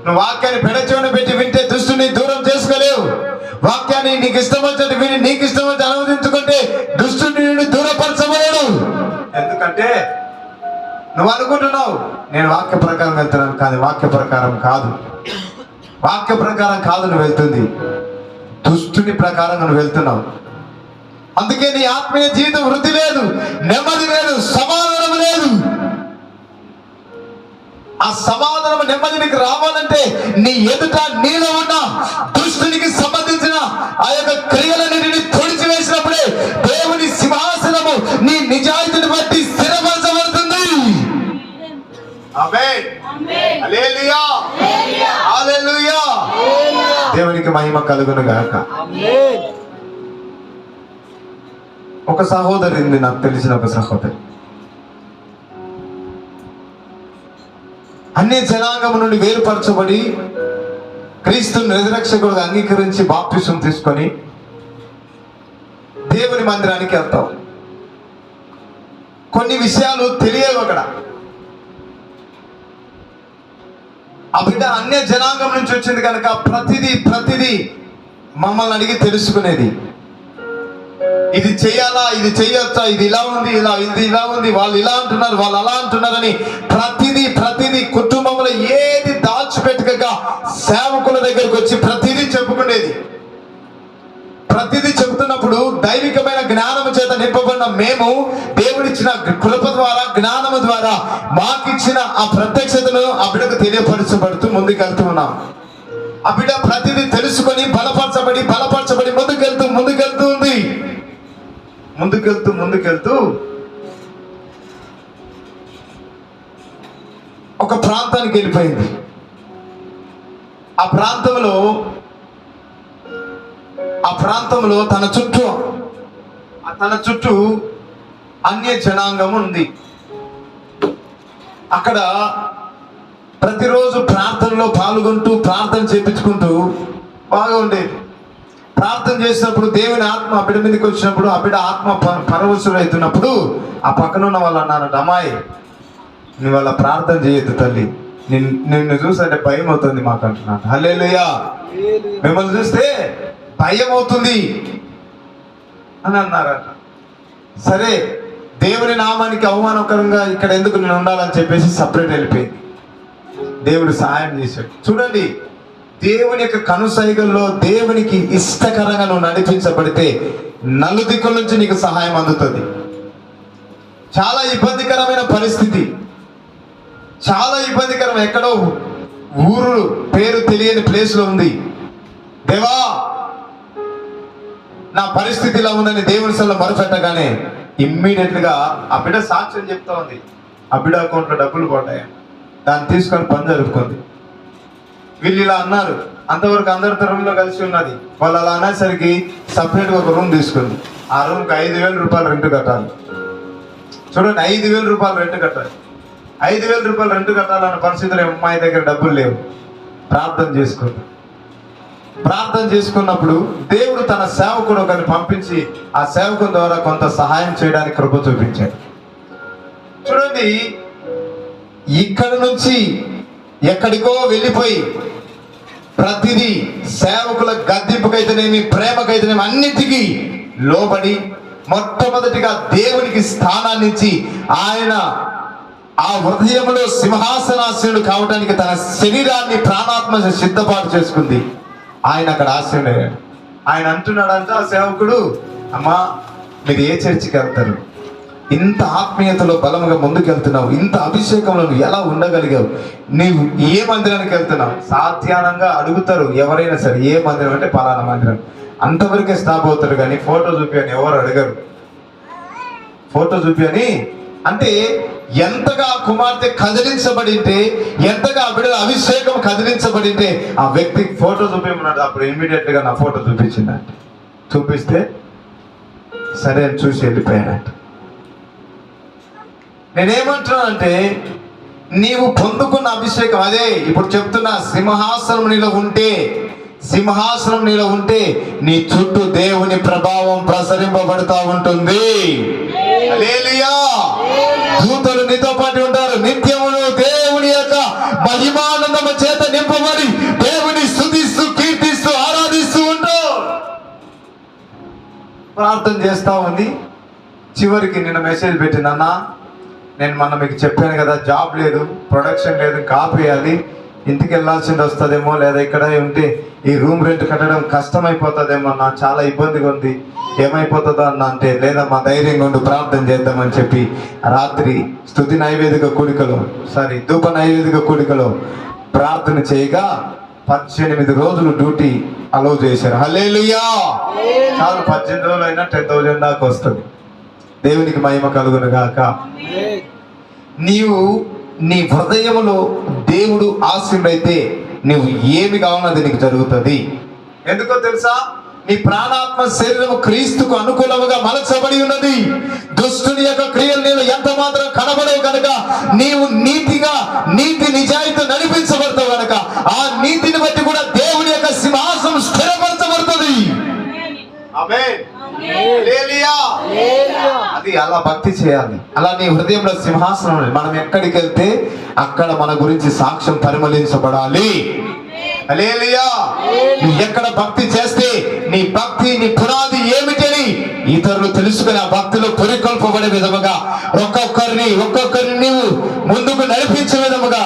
నువ్వు వాక్యాన్ని పెడచెవిన పెట్టి వింటే దుష్టుని దూరం చేసుకోలేవు. వాక్యాన్ని నీకు ఇష్టం వచ్చినట్టు విని నీకు ఇష్టం వచ్చి అనువదించుకుంటే దుష్టుని నుండి దూరపరచబడడు. ఎందుకంటే నువ్వు అనుకుంటున్నావు నేను వాక్య ప్రకారం వెళ్తున్నాను, కానీ వాక్య ప్రకారం కాదు. వాక్య ప్రకారం కాదు నువ్వు వెళ్తుంది, దుష్టుని ప్రకారం నువ్వు వెళ్తున్నావు. అందుకే నీ ఆత్మీయ జీవితం వృద్ధి లేదు, నెమ్మది లేదు, సమాధానం లేదు. ఆ సమాధానం నెమ్మది నీకు రావాలంటే నీ ఎదుట నీలో ఉన్న దుష్టునికి సంబంధించిన ఆ యొక్క క్రియలన్నిటిని తుడిచివేసినప్పుడే దేవుని సింహాసనము నీ నిజాయితీని బట్టి స్థిరపరచబడుతుంది. ఆమేన్. హల్లెలూయా. హల్లెలూయా. దేవునికి మహిమ కలుగును గాక. ఒక సహోదరి ఉంది, నాకు తెలిసిన ఒక సహోదరి. అన్ని జనాంగం నుండి వేరుపరచబడి క్రీస్తుని నిజరక్షకుడుగా అంగీకరించి బాప్తిసం తీసుకొని దేవుని మందిరానికి వెళ్తాం. కొన్ని విషయాలు తెలియవు అక్కడ. ఆ బిడ్డ అన్య జనాంగం నుంచి వచ్చింది కనుక ప్రతిదీ మమ్మల్ని అడిగి తెలుసుకునేది. ఇది చెయ్యాలా, ఇది చెయ్యొచ్చా, ఇది ఇలా ఉంది, ఇది ఇలా ఉంది, వాళ్ళు ఇలా అంటున్నారు, వాళ్ళు అలా అంటున్నారని ప్రతిదీ కుటుంబంలో ఏది దాచిపెట్టక సేవకుల దగ్గరకు వచ్చి ప్రతిదీ చెప్పుకునేది. ప్రతిదీ చెబుతున్నప్పుడు దైవికమైన జ్ఞానము చేత నింపబడిన మేము దేవుడిచ్చిన కృప ద్వారా, జ్ఞానము ద్వారా మాకిచ్చిన ఆ ప్రత్యక్షతను ఆ బిడ్డకు తెలియపరచబడుతూ ముందుకెళ్తూ ఉన్నాం. ఆ బిడ్డ ప్రతిదీ తెలుసుకొని బలపరచబడి ముందుకెళ్తూ ఉంది. ముందుకెళ్తూ ఒక ప్రాంతానికి వెళ్ళిపోయింది. ఆ ప్రాంతంలో తన చుట్టూ అన్య జనాంగం ఉంది. అక్కడ ప్రతిరోజు ప్రార్థనలో పాల్గొంటూ ప్రార్థన చేపించుకుంటూ బాగా ఉండేది. ప్రార్థన చేసినప్పుడు దేవుని ఆత్మ ఆ బిడ్డ మీదకి వచ్చినప్పుడు ఆ బిడ్డ ఆత్మ పరవశుడు అవుతున్నప్పుడు ఆ పక్కన ఉన్న వాళ్ళు అన్నారంట, అమ్మాయి నువ్వు అలా ప్రార్థన చేయొద్దు తల్లి, నిన్ను చూస్తే భయం అవుతుంది మాకు అంటున్నాను. హల్లెలూయా. మిమ్మల్ని చూస్తే భయం అవుతుంది అని అన్నారట. సరే, దేవుని నామానికి అవమానకరంగా ఇక్కడ ఎందుకు నేను ఉండాలని చెప్పేసి సపరేట్ వెళ్ళిపోయింది. దేవుడు సహాయం చేశాడు. చూడండి, దేవుని యొక్క కనుసైగల్లో దేవునికి ఇష్టకరంగా నువ్వు నడిపించబడితే నలుదిక్కుల నుంచి నీకు సహాయం అందుతుంది. చాలా ఇబ్బందికరమైన పరిస్థితి, చాలా ఇబ్బందికరం. ఎక్కడో ఊరు పేరు తెలియని ప్లేస్లో ఉంది. దేవా, నా పరిస్థితి ఇలా ఉందని దేవుని సల్ల మొరపెట్టగానే ఇమ్మీడియట్గా ఆ బిడ్డ సాక్ష్యం చెప్తా ఉంది. ఆ బిడ్డ అకౌంట్లో డబ్బులు పడ్డాయి, దాన్ని తీసుకొని పని జరుపుకుంది. వీళ్ళు ఇలా అన్నారు, అంతవరకు అందరితో రూమ్లో కలిసి ఉన్నది. వాళ్ళు అలా అనేసరికి సపరేట్గా ఒక రూమ్ తీసుకుంది. ఆ రూమ్కి 5,000 రూపాయలు రెంట్ కట్టాలి. చూడండి, 5,000 రూపాయలు రెంట్ కట్టాలి. 5,000 రూపాయలు రెంట్ కట్టాలన్న పరిస్థితులు అమ్మాయి దగ్గర డబ్బులు లేవు. ప్రార్థన చేసుకున్నప్పుడు దేవుడు తన సేవకుడు ఒకరిని పంపించి ఆ సేవకుని ద్వారా కొంత సహాయం చేయడానికి కృప చూపించాడు. చూడండి, ఇక్కడ నుంచి ఎక్కడికో వెళ్ళిపోయి ప్రతిదీ సేవకుల గద్దింపుకైతేనేమి, ప్రేమకైతేనేమి అన్నిటికీ లోబడి మొట్టమొదటిగా దేవునికి స్థానాన్ని ఇచ్చి ఆయన ఆ హృదయంలో సింహాసనాసనుడు కావడానికి తన శరీరాన్ని ప్రాణాత్మ సిద్ధపాటు చేసుకుంది. ఆయన అక్కడ ఆశ్రయుడయ్యాడు. ఆయన అంటున్నాడంట ఆ సేవకుడు, అమ్మా మీరు ఏ చర్చికి వెళ్తారు? ఇంత ఆత్మీయతలో బలంగా ముందుకెళ్తున్నావు, ఇంత అభిషేకంలో నువ్వు ఎలా ఉండగలిగావు? నీవు ఏ మందిరానికి వెళ్తున్నావు? సాధ్యానంగా అడుగుతారు ఎవరైనా సరే, ఏ మందిరం అంటే పలానా మందిరం, అంతవరకే స్టాప్ అవుతారు. కానీ ఫోటో చూపి అని ఎవరు అడగరు. ఫోటో చూపి అని అంటే ఎంతగా కుమార్తె కదిలించబడింటే, ఎంతగా బిడ్డల అభిషేకం కదిలించబడింటే ఆ వ్యక్తికి ఫోటో చూపించమన్నాడు. అప్పుడు ఇమ్మీడియట్గా నా ఫోటో చూపించిందంట. చూపిస్తే సరే అని చూసి వెళ్ళిపోయానంట. నేనేమంటున్నానంటే, నీవు పొందుకున్న అభిషేకం అదే. ఇప్పుడు చెప్తున్నా, సింహాసనం నీలో ఉంటే నీ చుట్టూ దేవుని ప్రభావం ప్రసరింపబడుతూ ఉంటుంది. హల్లెలూయా. దూతలు నీతో పాటు ఉంటారు. నిత్యమును దేవుని యొక్క మహిమానందము చేత నింపబడి దేవుని స్తుతిస్తూ, కీర్తిస్తూ, ఆరాధిస్తూ ఉంటావు. ప్రార్థన చేస్తా ఉంది. చివరికి నిన్న మెసేజ్ పెట్టింది, అన్నా నేను మొన్న మీకు చెప్పాను కదా, జాబ్ లేదు, ప్రొడక్షన్ లేదు, కాపేయాలి, ఇంటికి వెళ్ళాల్సింది వస్తుందేమో, లేదా ఇక్కడ ఉంటే ఈ రూమ్ రెంట్ కట్టడం కష్టమైపోతుందేమో అన్న, చాలా ఇబ్బందిగా ఉంది, ఏమైపోతుందో అన్న అంటే, లేదమ్మా ధైర్యంగా ఉండి ప్రార్థన చేద్దామని చెప్పి రాత్రి స్తుతి నైవేదిక కూడికలో ధూప నైవేదిక కూడికలో ప్రార్థన చేయగా 18 రోజులు డ్యూటీ అలౌ చేశారు. హల్లెలూయా. చాలు 18 రోజులు అయినా 10,000 దాకా వస్తుంది. దేవునికి మహిమ కలుగును గాక. నీవు నీ హృదయములో దేవుడు ఆశీర్వైతే నువ్వు ఏమి కావాలన్నది నీకు జరుగుతుంది. ఎందుకో తెలుసా? నీ ప్రాణాత్మ శరీరము క్రీస్తుకు అనుకూలముగా మలచబడి ఉన్నది. దుష్టుని యొక్క క్రియలు నేను ఎంత మాత్రం కనబడవు కనుక నీవు నీతిగా నీతి నిజాయితీ నడిపించబడతావు కనుక ఆ నీతిని బట్టి కూడా దేవుని యొక్క సింహాసనం స్థిరపరచబడుతుంది. ఆమేన్. హల్లెలూయా. అది అలా భక్తి చేయాలి. అలా నీ హృదయంలో సింహాసనం ఉంది. మనం ఎక్కడికి వెళ్తే అక్కడ మన గురించి సాక్ష్యం పరిమళించబడాలి. హల్లెలూయా. నువ్వు ఎక్కడ భక్తి చేస్తే నీ భక్తి నీ పునాది ఏమిటని ఇతరులు తెలుసుకుని ఆ భక్తిలో పురికొల్పబడే విధముగా ఒక్కొక్కరిని నీవు ముందుకు నడిపించే విధముగా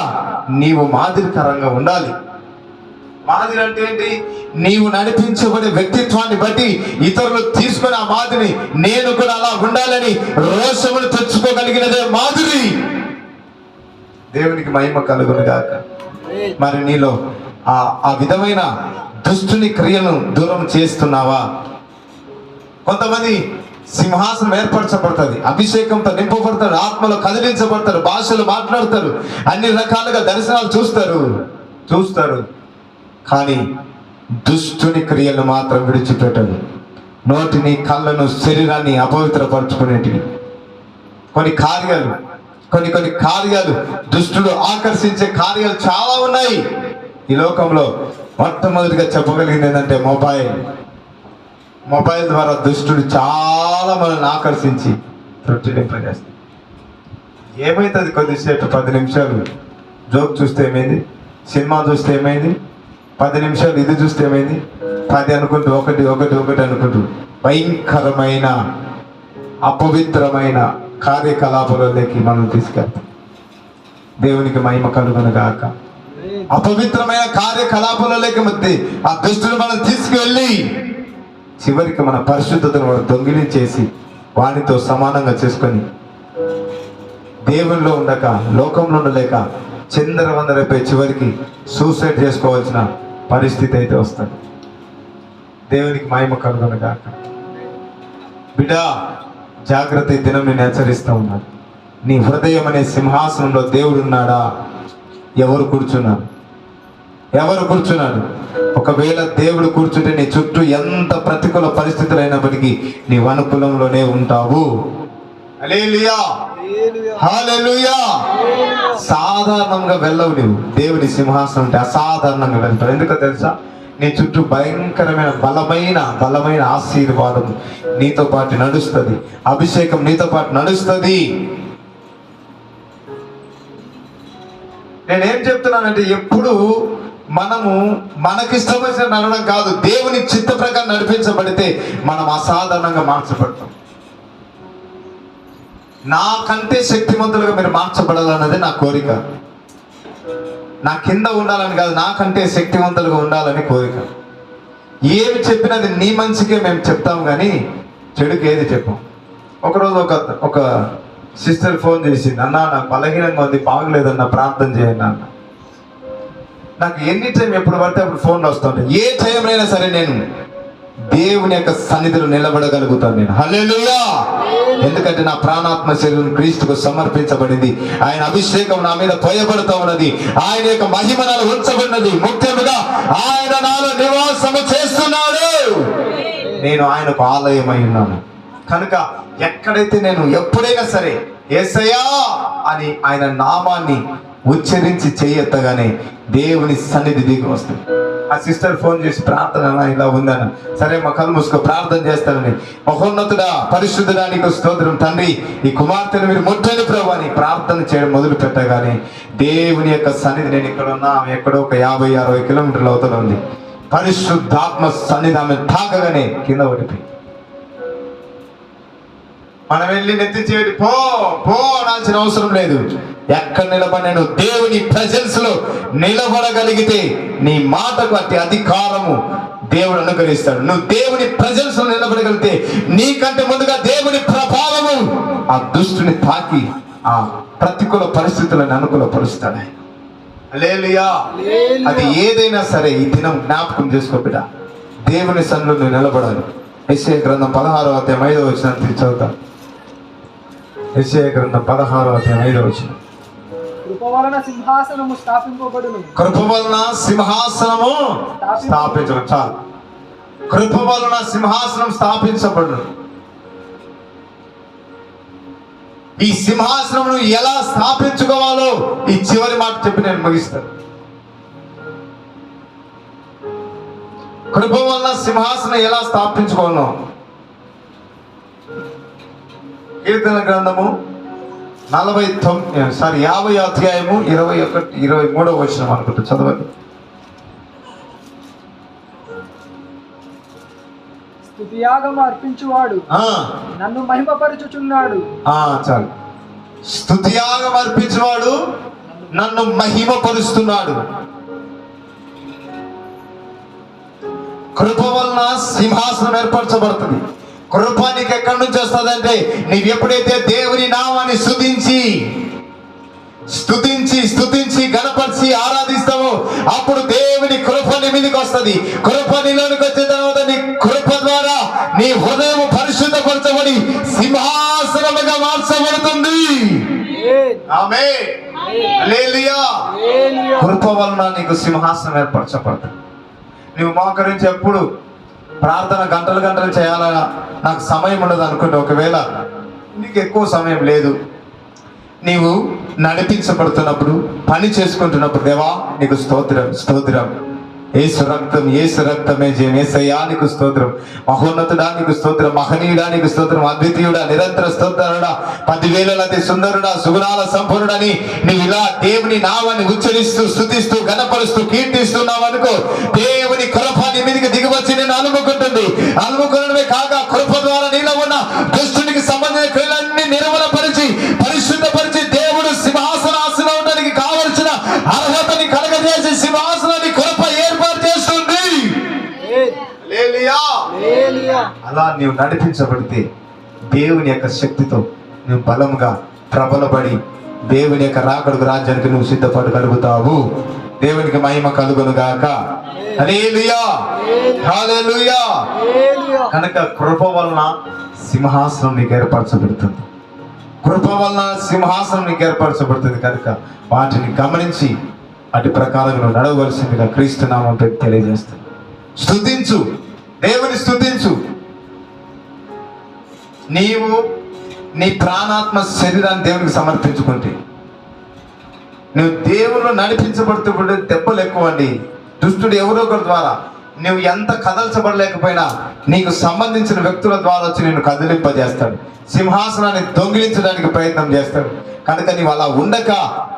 నీవు మాదిరికరంగా ఉండాలి. మాదిరి అంటే ఏంటి? నీవు నడిపించబడే వ్యక్తిత్వాన్ని బట్టి ఇతరులు తీసుకుని ఆ మాదిరి నేను కూడా అలా ఉండాలని రోషమును తెచ్చుకోగలిగినదే మాదిరి. దేవునికి మహిమ కలుగును గాక. మరి నీలో ఆ విధమైన దుష్టుని క్రియను దూరం చేస్తున్నావా? కొంతమంది సింహాసనం ఏర్పరచబడుతుంది, అభిషేకంతో నింపబడతారు, ఆత్మలో కదిలించబడతారు, భాషలు మాట్లాడతారు, అన్ని రకాలుగా దర్శనాలు చూస్తారు. కానీ దుష్టుని క్రియలు మాత్రం విడిచిపెట్టదు. నోటిని, కళ్ళను, శరీరాన్ని అపవిత్రపరచుకునేటివి కొన్ని కార్యాలు దుష్టుడు ఆకర్షించే కార్యాలు చాలా ఉన్నాయి ఈ లోకంలో. మొట్టమొదటిగా చెప్పగలిగింది ఏంటంటే మొబైల్ ద్వారా దుష్టుడు చాలా మనల్ని ఆకర్షించి తృప్తింపజేస్తాడు. ఏమైతుంది? కొద్దిసేపు 10 నిమిషాలు జోక్ చూస్తే ఏమైంది, సినిమా చూస్తే ఏమైంది, 10 నిమిషాలు ఇది చూస్తే ఏమైంది, 10 అనుకుంటూ ఒకటి అనుకుంటూ భయంకరమైన అపవిత్రమైన కార్యకలాపాలలోకి మనం తీసుకెళ్తాం. దేవునికి మహిమ కలుగును గాక. అపవిత్రమైన కార్యకలాపాలలోకి మధ్య ఆ దుష్టులు మనం తీసుకువెళ్ళి చివరికి మన పరిశుద్ధతను వాడు దొంగిలించేసి వానితో సమానంగా చేసుకొని దేవునిలో ఉండక లోకంలో ఉండలేక చిందరవందరైపోయి చివరికి సూసైడ్ చేసుకోవాల్సిన పరిస్థితి అయితే వస్తుంది. దేవునికి మహిమ కలుగును గాక. బిడ్డా, జాగ్రత్త. ఈ దినం నేను హెచ్చరిస్తూ ఉన్నాను. నీ హృదయం అనే సింహాసనంలో దేవుడు ఉన్నాడా? ఎవరు కూర్చున్నాడు? ఒకవేళ దేవుడు కూర్చుంటే నీ చుట్టూ ఎంత ప్రతికూల పరిస్థితులు అయినప్పటికీ నీవు అనుకూలంలోనే ఉంటావు. హల్లెలూయా. హల్లెలూయా. సాధారణంగా వెళ్ళవు. నీవు దేవుని సింహాసనం ఉంటే అసాధారణంగా వెళ్తావు. ఎందుకో తెలుసా? నీ చుట్టూ భయంకరమైన బలమైన ఆశీర్వాదం నీతో పాటు నడుస్తుంది. అభిషేకం నీతో పాటు నడుస్తుంది. నేనేం చెప్తున్నానంటే ఎప్పుడు మనము మనకిష్టం వచ్చిన నడవడం కాదు, దేవుని చిత్త ప్రకారం నడిపించబడితే మనం అసాధారణంగా మార్చబడతాం. నాకంటే శక్తివంతులుగా మీరు మార్చబడాలన్నది నా కోరిక. నా కింద ఉండాలని కాదు, నాకంటే శక్తివంతులుగా ఉండాలని కోరిక. ఏమి చెప్పినది నీ మంచికే మేము చెప్తాం కానీ చెడుకు ఏది చెప్పాం. ఒకరోజు ఒక సిస్టర్ ఫోన్ చేసింది, అన్న నాకు బలహీనంగా ఉంది, బాగలేదన్న, ప్రార్థన చేయండి అన్న. నాకు ఎన్ని టైం ఎప్పుడు పడితే అప్పుడు ఫోన్లు వస్తుంటాయి. ఏ టైంలో సరే నేను దేవుని యొక్క సన్నిధిలో నిలబడగలుగుతాను నేను. హల్లెలూయా. ఎందుకంటే నా ప్రాణాత్మ శరీరం క్రీస్తుకు సమర్పించబడింది. ఆయన అభిషేకం నా మీద పోయబడుతూ ఉన్నది. ఆయన యొక్క మహిమ నాలో ఉంచబడినది. ముఖ్యంగా ఆయన నాలో నివాసము చేస్తున్నాడు. నేను ఆయనకు ఆలయమై ఉన్నాను కనుక ఎక్కడైతే నేను ఎప్పుడైనా సరే యేసయ్యా అని ఆయన నామాన్ని ఉచ్చరించి చేయెత్తగానే దేవుని సన్నిధి దిగి వస్తుంది. ఆ సిస్టర్ ఫోన్ చేసి ప్రార్థన ఇలా ఉందన్న, సరే మా కళ్ళు మూసుకో ప్రార్థన చేస్తానని. మహోన్నతుడా, పరిశుద్ధుడా, నీకు స్తోత్రం తండ్రి, ఈ కుమార్తెను మీరు ముట్టని ప్రభు అని ప్రార్థన చేయడం మొదలు పెట్టగానే దేవుని యొక్క సన్నిధి, నేను ఇక్కడ ఉన్నా, ఎక్కడో ఒక 50-60 కిలోమీటర్ల అవతల ఉంది, పరిశుద్ధాత్మ సన్నిధి ఆమె తాకగానే కింద పడిపోయి. మనం వెళ్ళి నెత్తి చేయడం పో అనాల్సిన అవసరం లేదు. ఎక్కడ నిలబడిన దేవుని ప్రెజెన్స్ లో నిలబడగలిగితే నీ మాటకు అతి అధికారము దేవుడు అనుగ్రహిస్తాడు. నువ్వు దేవుని ప్రెజెన్స్ లో నిలబడగలిగితే నీకంటే ముందుగా దేవుని ప్రభావము ఆ దుష్టుని తాకి ఆ ప్రతికూల పరిస్థితులను అనుకూలపరుస్తాడు. హల్లెలూయా. అది ఏదైనా సరే ఈ దినం జ్ఞాపకం చేసుకో బిడ్డ. దేవుని సన్నిధిలో నువ్వు నిలబడాలి. యెషయా గ్రంథం 16వ అధ్యాయం 5వ వచనం చదువుతాం. యెషయా గ్రంథం 16వ అధ్యాయం 5వ వచనం. కృప వలన సింహాసనము స్థాపింపబడును. కృప వలన సింహాసనము స్థాపించబడు. చాలు. కృప వలన సింహాసనం స్థాపించబడును. ఈ సింహాసనం ఎలా స్థాపించుకోవాలో ఈ చివరి మాట చెప్పి నేను ముగిస్తాను. కృప వలన సింహాసనం ఎలా స్థాపించుకోను? కీర్తన గ్రంథము 50వ అధ్యాయము 23వ వచనం అనుకుంటా, చదవండి. స్తుతియాగం అర్పించువాడు నన్ను మహిమపరచుచున్నాడు. చాలు. స్తుతియాగం అర్పించువాడు నన్ను మహిమపరుస్తున్నాడు. కృప వలన సింహాసనం ఏర్పరచబడుతుంది. కృప నీకు ఎక్కడి నుంచి వస్తుందంటే నీవు ఎప్పుడైతే దేవుని నామాన్ని స్తుతించి గణపరిచి ఆరాధిస్తావో అప్పుడు దేవుని కృప నీ మీదకి వస్తుంది. కృప నీలోనికి వచ్చిన తర్వాత నీ కృప ద్వారా నీ హృదయం పరిశుద్ధపరచబడి సింహాసనముగా మార్చబడుతుంది. ఆమేన్. హల్లెలూయా. కృప వలన నీకు సింహాసనం ఏర్పరచబడుతుంది. నువ్వు మోకరించి ఎప్పుడు ప్రార్థన గంటలు చేయాలన్నా నాకు సమయం ఉండదు అనుకుంటే, ఒకవేళ నీకు ఎక్కువ సమయం లేదు, నీవు నడిపించబడుతున్నప్పుడు పని చేసుకుంటున్నప్పుడు, దేవా నీకు స్తోత్రం యేసు రక్తమే జయం. యేసయ్యా నీకు స్తోత్రం. మహోన్నతుడా నీకు స్తోత్రం. మహనీయుడా నీకు స్తోత్రం. అద్వితీయుడా, నిరంతర స్తోత్రుడా, 10,000 అతి సుందరుడా, సుగుణాల సంపన్నుడని నీవు ఇలా దేవుని నామాన్ని ఉచ్చరిస్తూ స్తుతిస్తూ గణపరుస్తూ కీర్తిస్తున్నావు అనుకో, దేవుని కృప నీ మీదకి దిగివచ్చి నేను అలుముకునడమే కాక కృప ద్వారా నీలో ఉన్న దుష్టునికి సంబంధించిన క్రియలన్నీ నిర్మలపరిచి పరిశుద్ధపరిచి దేవుడు సింహాసనాసనం ఉండడానికి కావలసిన అర్హతని కలగజేసి సింహాసనాన్ని కృప ఏర్పాటు చేస్తుంది. అలా నీవు నడిపించబడితే దేవుని యొక్క శక్తితో నువ్వు బలంగా ప్రబలబడి దేవుని యొక్క రాకడుగు రాజ్యానికి నువ్వు సిద్ధపడగలుగుతావు. దేవునికి మహిమ కలుగును గాక. హల్లెలూయా. హల్లెలూయా. కనుక కృప వలన సింహాసనం నీకు ఏర్పరచబడుతుంది. కృప వలన సింహాసనం నీకు ఏర్పరచబడుతుంది. కనుక వాటిని గమనించి అటు ప్రకారం నువ్వు నడవలసిందిగా క్రీస్తు నామం పెట్టి తెలియజేస్తాను. స్తుతించు, దేవుని స్తుతించు. నీవు నీ ప్రాణాత్మ శరీరాన్ని దేవునికి సమర్పించుకుంటే నువ్వు దేవుళ్ళు నడిపించబడుతుంటే దెబ్బలు ఎక్కువ అండి. దుష్టుడు ఎవరో ఒకరి ద్వారా నువ్వు ఎంత కదల్చబడలేకపోయినా నీకు సంబంధించిన వ్యక్తుల ద్వారా వచ్చి నిన్ను కదిలింపజేస్తాడు. సింహాసనాన్ని దొంగిలించడానికి ప్రయత్నం చేస్తాడు. కనుక నీవు అలా ఉండక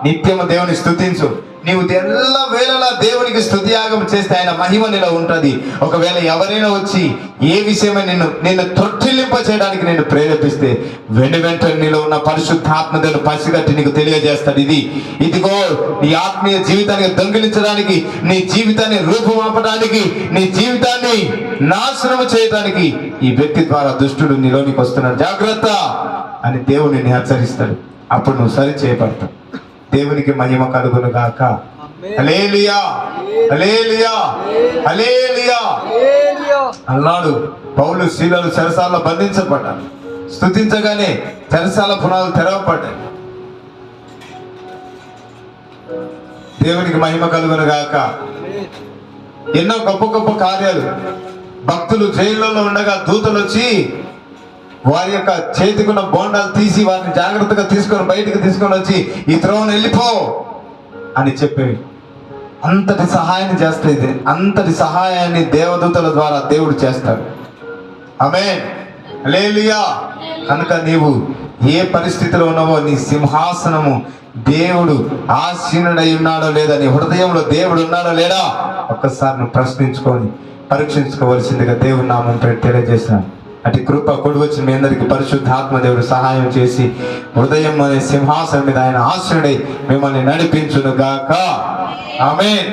నిత్యము దేవుని స్తుతించు. నీవు ఎల్ల వేళలా దేవునికి స్తుతియాగం చేస్తే ఆయన మహిమ నీలో ఉంటుంది. ఒకవేళ ఎవరైనా వచ్చి ఏ విషయమై నిన్ను తొట్టిల్లింప చేయడానికి నిన్ను ప్రేరేపిస్తే వెంటనే నీలో ఉన్న పరిశుద్ధాత్మ దేవుని పసిగట్టి నీకు తెలియజేస్తాడు. ఇదిగో నీ ఆత్మీయ జీవితాన్ని దొంగిలించడానికి, నీ జీవితాన్ని రూపుమాపడానికి, నీ జీవితాన్ని నాశనం చేయడానికి ఈ వ్యక్తి ద్వారా దుష్టుడు నీలోనికి వస్తున్నాడు, జాగ్రత్త అని దేవుడు నిన్ను హెచ్చరిస్తాడు. అప్పుడు నువ్వు సరి చేయబడతావు. దేవునికి మహిమ కలుగును గాక. హల్లెలూయా. హల్లెలూయా. హల్లెలూయా. అన్నాడు పౌలు శీలలు చెరసాలలో బంధించబడ్డాడు. స్తుతించగానే చెరసాల పునాదులు తెరవబడ్డాయి. దేవునికి మహిమ కలుగును గాక. ఎన్నో గొప్ప కార్యాలు. భక్తులు జైల్లో ఉండగా దూతలు వచ్చి వారి యొక్క చేతికున్న బోండాలు తీసి వారిని జాగ్రత్తగా బయటికి తీసుకొని వచ్చి ఈ త్రోవను వెళ్ళిపో అని చెప్పేవి. అంతటి సహాయాన్ని చేస్తే అంతటి సహాయాన్ని దేవదూతల ద్వారా దేవుడు చేస్తాడు. ఆమేన్. హల్లెలూయా. కనుక నీవు ఏ పరిస్థితిలో ఉన్నావో నీ సింహాసనము దేవుడు ఆసీనుడై ఉన్నాడో లేదా, నీ హృదయంలో దేవుడు ఉన్నాడో లేడా ఒక్కసారి నువ్వు ప్రశ్నించుకొని పరీక్షించుకోవలసిందిగా దేవుడి నామం పెట్టి తెలియజేసినాను. అటు కృప కొడు వచ్చిన మీ అందరికి పరిశుద్ధాత్మ దేవుడు సహాయం చేసి హృదయం అనే సింహాసనం మీద ఆయన ఆశ్రయుడై మిమ్మల్ని నడిపించును గాక. ఆమేన్.